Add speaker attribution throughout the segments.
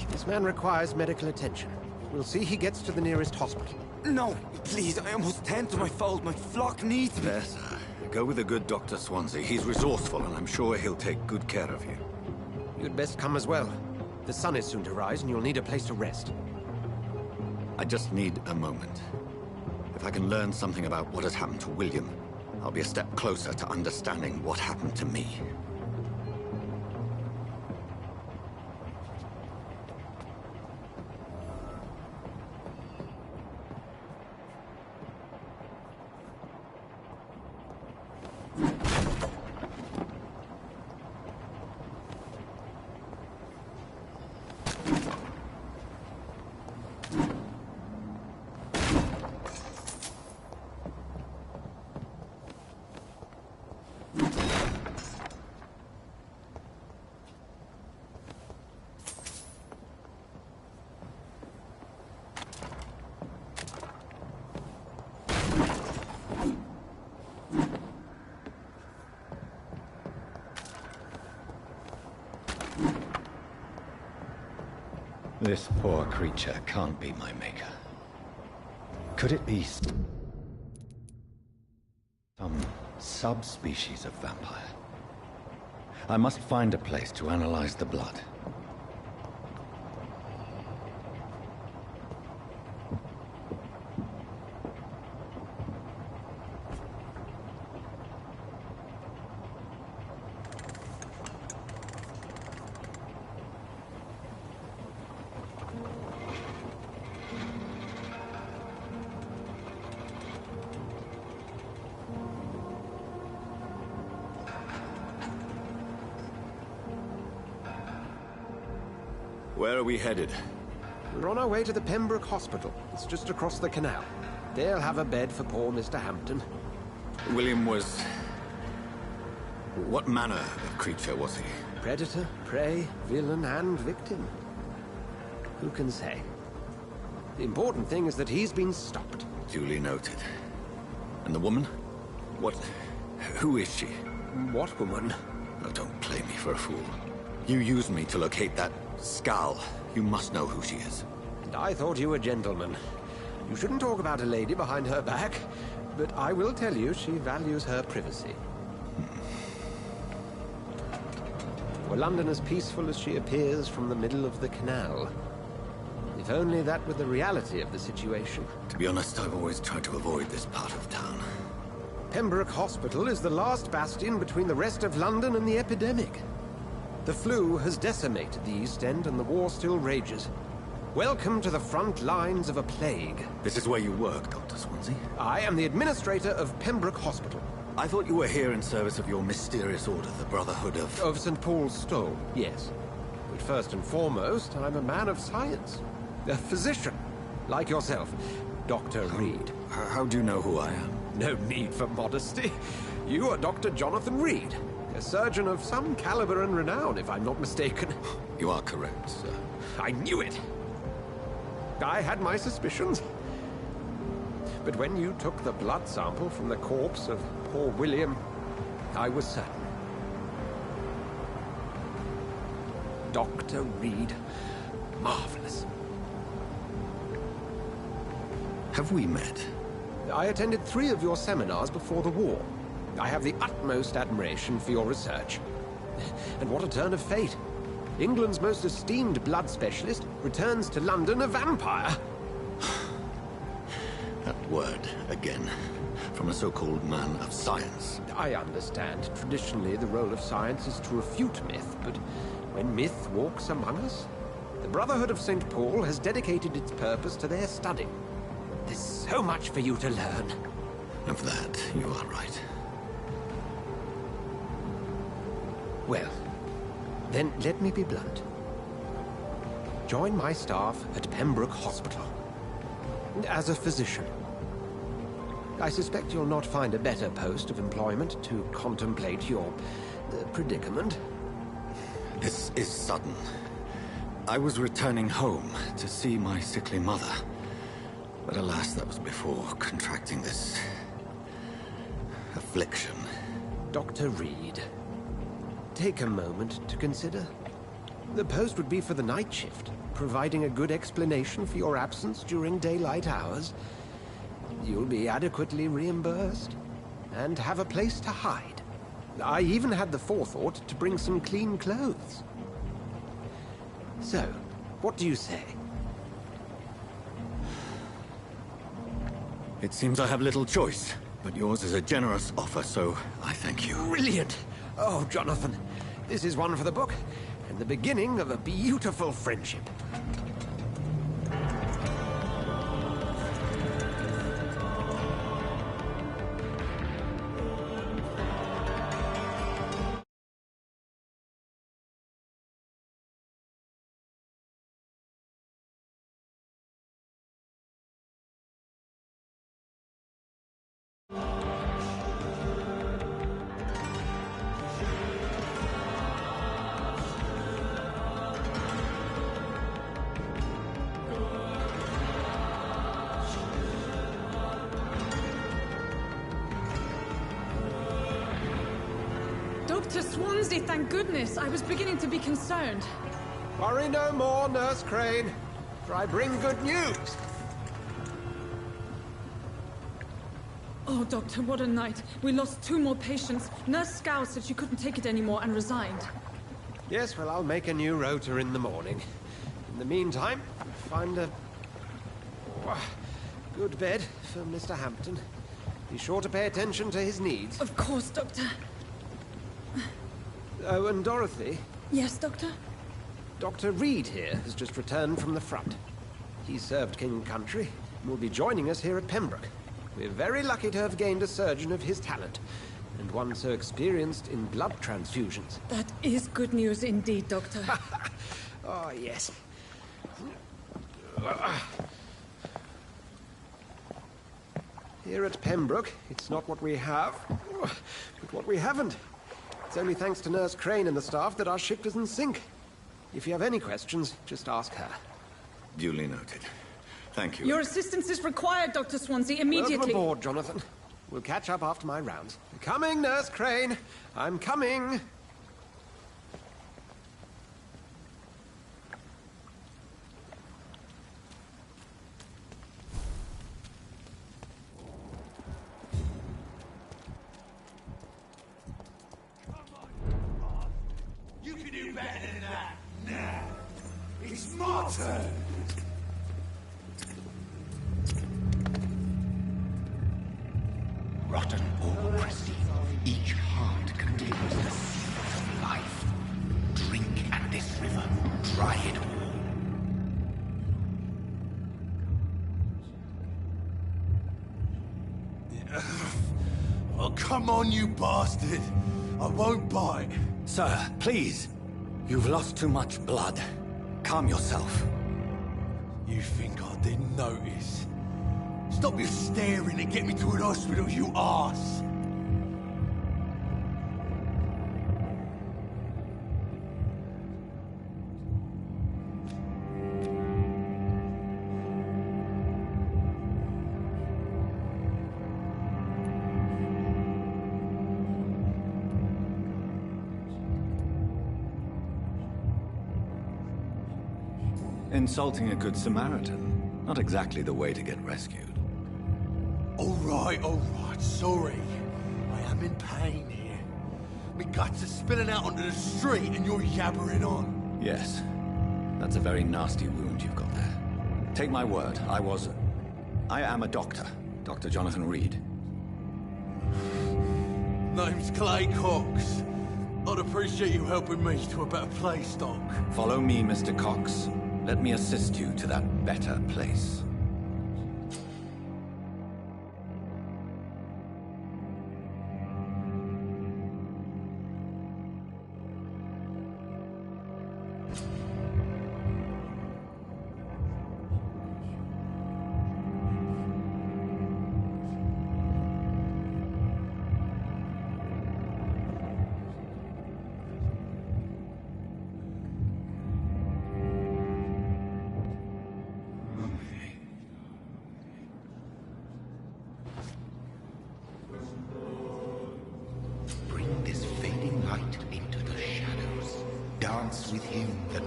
Speaker 1: This man requires medical attention. We'll see he gets to the nearest hospital.
Speaker 2: No, please, I almost tend to my fault. My flock needs me.
Speaker 3: Better. Go with a good Dr. Swansea. He's resourceful, and I'm sure he'll take good care of you.
Speaker 1: You'd best come as well. The sun is soon to rise, and you'll need a place to rest.
Speaker 3: I just need a moment. If I can learn something about what has happened to William, I'll be a step closer to understanding what happened to me. This poor creature can't be my maker. Could it be some subspecies of vampire? I must find a place to analyze the blood. Where are we headed?
Speaker 1: We're on our way to the Pembroke Hospital. It's just across the canal. They'll have a bed for poor Mr. Hampton.
Speaker 3: William was... What manner of creature was he?
Speaker 1: Predator, prey, villain, and victim. Who can say? The important thing is that he's been stopped.
Speaker 3: Duly noted. And the woman? What... Who is she?
Speaker 1: What woman?
Speaker 3: Oh, don't play me for a fool. You used me to locate that skull. You must know who she is.
Speaker 1: And I thought you a gentleman. You shouldn't talk about a lady behind her back, but I will tell you she values her privacy. Were London as peaceful as she appears from the middle of the canal? If only that were the reality of the situation.
Speaker 3: To be honest, I've always tried to avoid this part of town.
Speaker 1: Pembroke Hospital is the last bastion between the rest of London and the epidemic. The flu has decimated the East End and the war still rages. Welcome to the front lines of a plague.
Speaker 3: This is where you work, Dr. Swansea?
Speaker 1: I am the administrator of Pembroke Hospital.
Speaker 3: I thought you were here in service of your mysterious order, the Brotherhood of...
Speaker 1: Of St. Paul's Stole, yes. But first and foremost, I'm a man of science. A physician, like yourself, Dr. Reed.
Speaker 3: How do you know who I am?
Speaker 1: No need for modesty. You are Dr. Jonathan Reed. A surgeon of some caliber and renown, if I'm not mistaken.
Speaker 3: You are correct, sir.
Speaker 1: I knew it! I had my suspicions. But when you took the blood sample from the corpse of poor William, I was certain. Dr. Reed. Marvelous.
Speaker 3: Have we met?
Speaker 1: I attended 3 of your seminars before the war. I have the utmost admiration for your research. And what a turn of fate. England's most esteemed blood specialist returns to London a vampire.
Speaker 3: That word, again. From a so-called man of science.
Speaker 1: I understand. Traditionally, the role of science is to refute myth, but when myth walks among us, the Brotherhood of St. Paul has dedicated its purpose to their study. There's so much for you to learn.
Speaker 3: Of that, you are right.
Speaker 1: Well, then let me be blunt. Join my staff at Pembroke Hospital. As a physician. I suspect you'll not find a better post of employment to contemplate your predicament.
Speaker 3: This is sudden. I was returning home to see my sickly mother. But alas, that was before contracting this... affliction.
Speaker 1: Dr. Reed, take a moment to consider. The post would be for the night shift, providing a good explanation for your absence during daylight hours. You'll be adequately reimbursed, and have a place to hide. I even had the forethought to bring some clean clothes. So, what do you say?
Speaker 3: It seems I have little choice, but yours is a generous offer, so I thank you.
Speaker 1: Brilliant! Oh, Jonathan, this is one for the book, and the beginning of a beautiful friendship.
Speaker 4: Dr. Swansea, thank goodness. I was beginning to be concerned.
Speaker 1: Worry no more, Nurse Crane, for I bring good news.
Speaker 4: Oh, Doctor, what a night. We lost 2 more patients. Nurse Scow said she couldn't take it anymore and resigned.
Speaker 1: Yes, well, I'll make a new rota in the morning. In the meantime, find a good bed for Mr. Hampton. Be sure to pay attention to his needs.
Speaker 4: Of course, Doctor.
Speaker 1: Oh, and Dorothy,
Speaker 4: Yes, Doctor?
Speaker 1: Dr. Reed here has just returned from the front. He served King and Country and will be joining us here at Pembroke. We're very lucky to have gained a surgeon of his talent, and one so experienced in blood transfusions.
Speaker 4: That is good news indeed, Doctor.
Speaker 1: Oh, yes. Here at Pembroke, it's not what we have, but what we haven't. It's only thanks to Nurse Crane and the staff that our ship is in sync. If you have any questions, just ask her.
Speaker 3: Duly noted. Thank you.
Speaker 4: Your assistance is required, Dr. Swansea, immediately.
Speaker 1: Welcome aboard, Jonathan. We'll catch up after my rounds. Coming, Nurse Crane. I'm coming.
Speaker 5: You can do better than that now. It's my turn.
Speaker 6: Rotten autocracy. Each heart contains the seed of life. Drink at this river. Try it all.
Speaker 5: Oh, come on, you bastard. I won't bite.
Speaker 3: Sir, please. You've lost too much blood. Calm yourself.
Speaker 5: You think I didn't notice? Stop your staring and get me to an hospital, you arse!
Speaker 3: Insulting a good Samaritan. Not exactly the way to get rescued.
Speaker 5: All right, sorry. I am in pain here. My guts are spilling out onto the street and you're yabbering on.
Speaker 3: Yes. That's a very nasty wound you've got there. Take my word, I am a doctor. Dr. Jonathan Reed.
Speaker 5: Name's Clay Cox. I'd appreciate you helping me to a better place, Doc.
Speaker 3: Follow me, Mr. Cox. Let me assist you to that better place.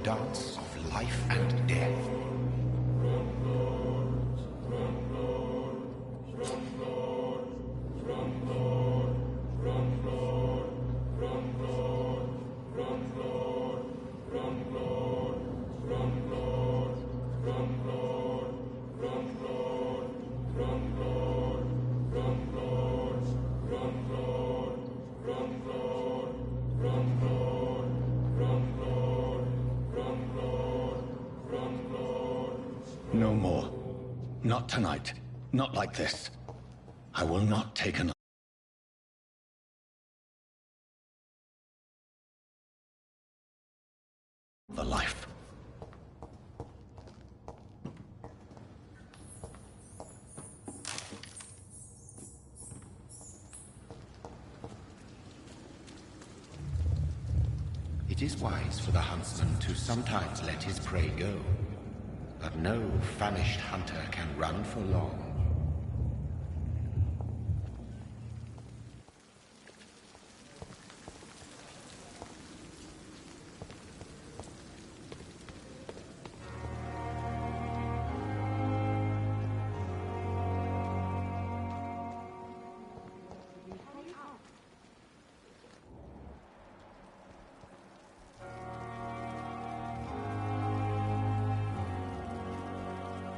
Speaker 6: dance of life and death.
Speaker 3: No more. Not tonight. Not like this. I will not take another life.
Speaker 6: It is wise for the huntsman to sometimes let his prey go. But no famished hunter can run for long.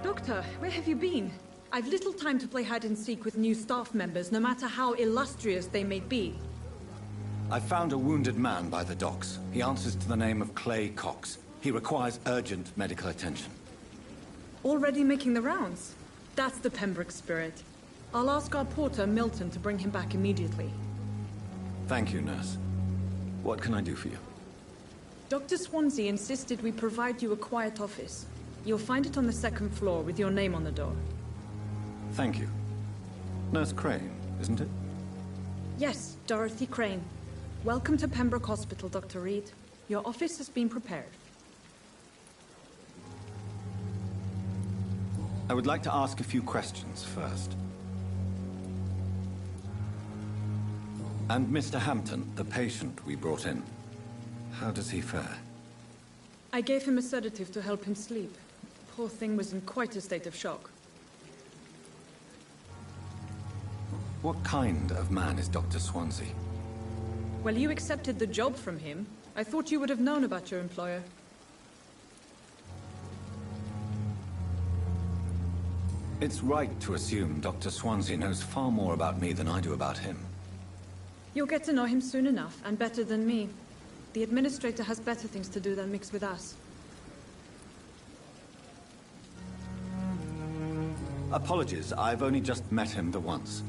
Speaker 4: Doctor, where have you been? I've little time to play hide-and-seek with new staff members, no matter how illustrious they may be.
Speaker 3: I found a wounded man by the docks. He answers to the name of Clay Cox. He requires urgent medical attention.
Speaker 4: Already making the rounds? That's the Pembroke spirit. I'll ask our porter, Milton, to bring him back immediately.
Speaker 3: Thank you, nurse. What can I do for you?
Speaker 4: Dr. Swansea insisted we provide you a quiet office. You'll find it on the second floor with your name on the door.
Speaker 3: Thank you. Nurse Crane, isn't it?
Speaker 4: Yes, Dorothy Crane. Welcome to Pembroke Hospital, Dr. Reed. Your office has been prepared.
Speaker 3: I would like to ask a few questions first. And Mr. Hampton, the patient we brought in, how does he fare?
Speaker 4: I gave him a sedative to help him sleep. Poor thing was in quite a state of shock.
Speaker 3: What kind of man is Dr. Swansea?
Speaker 4: Well, you accepted the job from him. I thought you would have known about your employer.
Speaker 3: It's right to assume Dr. Swansea knows far more about me than I do about him.
Speaker 4: You'll get to know him soon enough, and better than me. The administrator has better things to do than mix with us.
Speaker 3: Apologies, I've only just met him the once.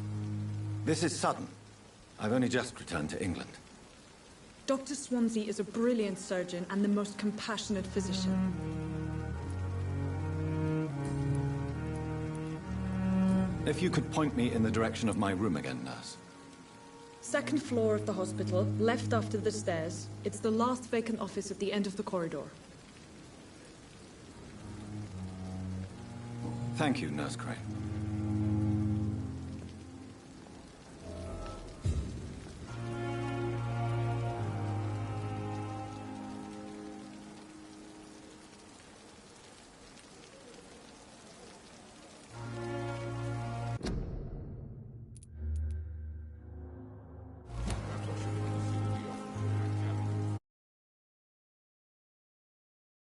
Speaker 3: This is sudden. I've only just returned to England.
Speaker 4: Dr. Swansea is a brilliant surgeon and the most compassionate physician.
Speaker 3: If you could point me in the direction of my room again, nurse.
Speaker 4: Second floor of the hospital, left after the stairs. It's the last vacant office at the end of the corridor.
Speaker 3: Thank you, Nurse Crane.